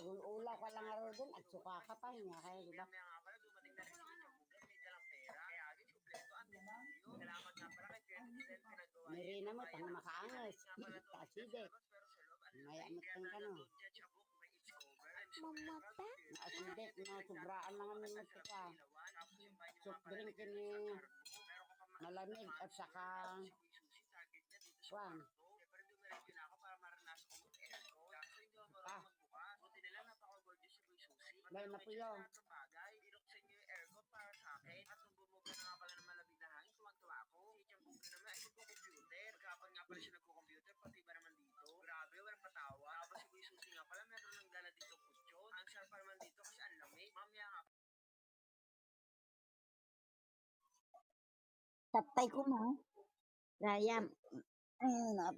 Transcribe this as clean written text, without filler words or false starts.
Mag-uulaw ka lang araw doon at suka ka pa hinga kayo, di ba? Maya nga pala, dumating na rin si Kuya Bugat, may dalang pera. Kaya agad, kumpleto ang testigo. Salamat nga pala kay Kuya Giselle, pinagawa Niri niya. na mo, tang makaangas. Nga pala to, Taside. pero sa loob, ang Maya lamig. mo Kaya tang talaga kano. don't judge a book by its cover. Mamata? Aside, na sobraan mga minute ka. Tapos yung bahay niyo nga Soft pala, drink nagdala ni sa carbo. Meron ka pa malamig at saka susi, target niya dito sa Juan. kwarto. Siyempre, dumiretso na ako para maranasan ko mag-aircon. Kaso hindi ako Ah. marunong magbukas. Buti nila napaka-gorgeous si Kuya Susi. Dahil na po yun. Sa bagay, binuksan niyo yung aircon para sa akin. At nung bumuga na nga pala ng malamig na hangin, tuwang-tuwa ako. Si Tiyan Buga naman ay magko-computer. Kapag nga pala siya nagko-computer, pati ba naman dito? Grabe, walang patawa. Tapos si Kuya Susi nga pala, meron nang dala dito kutsyon. Ang sarap pa naman dito kasi ang lamig. Mamaya nga Tatay ko mo. Raya. Ayun na.